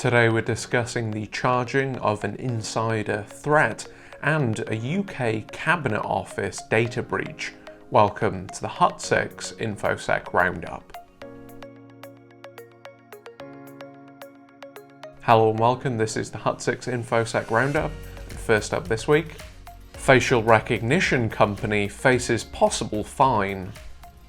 Today we're discussing the charging of an insider threat and a UK Cabinet Office data breach. Welcome to the Hut 6 Infosec Roundup. Hello and welcome, this is the Hut 6 Infosec Roundup. First up this week, facial recognition company faces possible fine.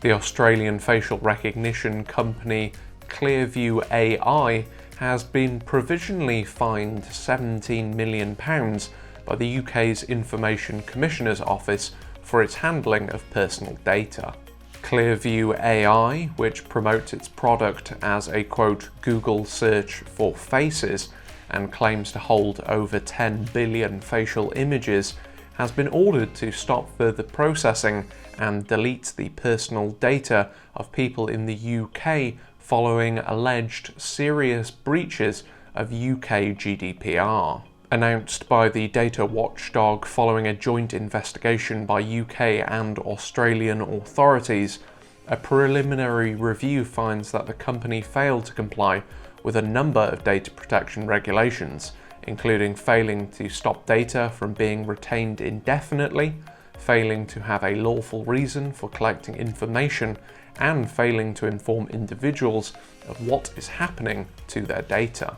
The Australian facial recognition company Clearview AI has been provisionally fined £17 million by the UK's Information Commissioner's Office for its handling of personal data. Clearview AI, which promotes its product as a quote Google search for faces and claims to hold over 10 billion facial images, has been ordered to stop further processing and delete the personal data of people in the UK following alleged serious breaches of UK GDPR. Announced by the data watchdog following a joint investigation by UK and Australian authorities, a preliminary review finds that the company failed to comply with a number of data protection regulations, including failing to stop data from being retained indefinitely, failing to have a lawful reason for collecting information, and failing to inform individuals of what is happening to their data.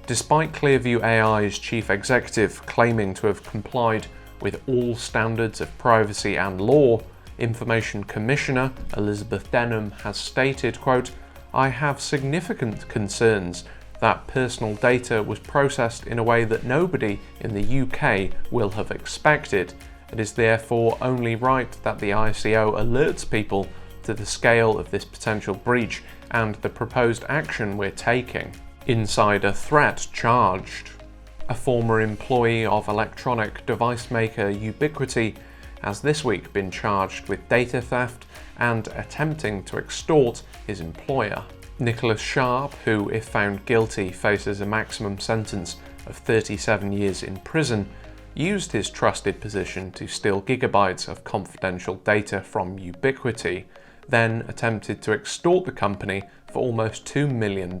Despite Clearview AI's chief executive claiming to have complied with all standards of privacy and law, Information Commissioner Elizabeth Denham has stated, quote, "I have significant concerns that personal data was processed in a way that nobody in the UK will have expected. It is therefore only right that the ICO alerts people to the scale of this potential breach and the proposed action we're taking." Insider threat charged. A former employee of electronic device maker Ubiquiti has this week been charged with data theft and attempting to extort his employer. Nicholas Sharp, who if found guilty faces a maximum sentence of 37 years in prison, used his trusted position to steal gigabytes of confidential data from Ubiquiti, then attempted to extort the company for almost $2 million.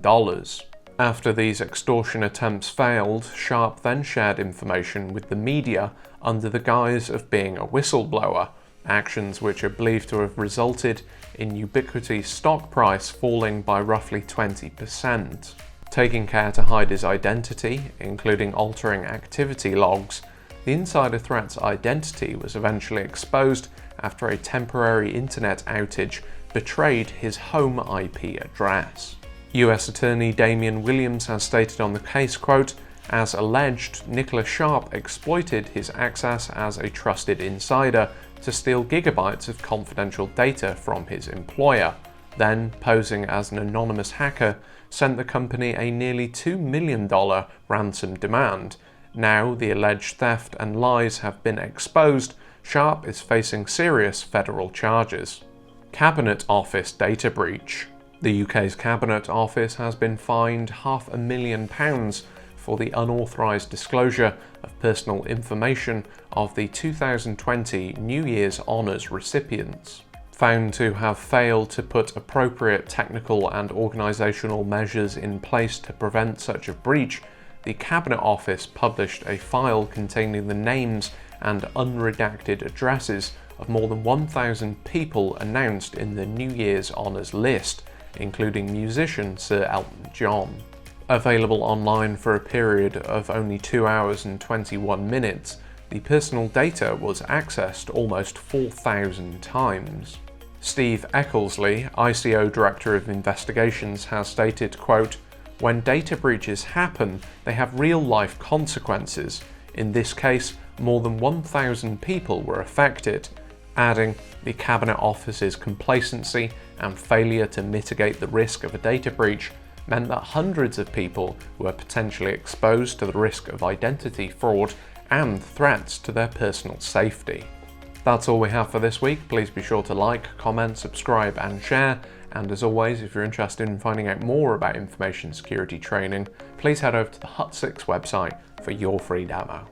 After these extortion attempts failed, Sharp then shared information with the media under the guise of being a whistleblower, actions which are believed to have resulted in Ubiquiti's stock price falling by roughly 20%. Taking care to hide his identity, including altering activity logs, the insider threat's identity was eventually exposed after a temporary internet outage betrayed his home IP address. US Attorney Damian Williams has stated on the case, quote, "As alleged, Nicholas Sharp exploited his access as a trusted insider to steal gigabytes of confidential data from his employer, then, posing as an anonymous hacker, sent the company a nearly $2 million ransom demand. Now the alleged theft and lies have been exposed. Sharp is facing serious federal charges." Cabinet Office data breach. The UK's Cabinet Office has been fined £500,000 for the unauthorised disclosure of personal information of the 2020 New Year's Honours recipients. Found to have failed to put appropriate technical and organisational measures in place to prevent such a breach, the Cabinet Office published a file containing the names and unredacted addresses of more than 1,000 people announced in the New Year's Honours list, including musician Sir Elton John. Available online for a period of only 2 hours and 21 minutes, the personal data was accessed almost 4,000 times. Steve Eckersley, ICO Director of Investigations, has stated, quote, "When data breaches happen, they have real-life consequences. In this case, more than 1,000 people were affected," adding, "The Cabinet Office's complacency and failure to mitigate the risk of a data breach meant that hundreds of people were potentially exposed to the risk of identity fraud and threats to their personal safety." That's all we have for this week. Please be sure to like, comment, subscribe and share. And as always, if you're interested in finding out more about information security training, please head over to the Hut 6 website for your free demo.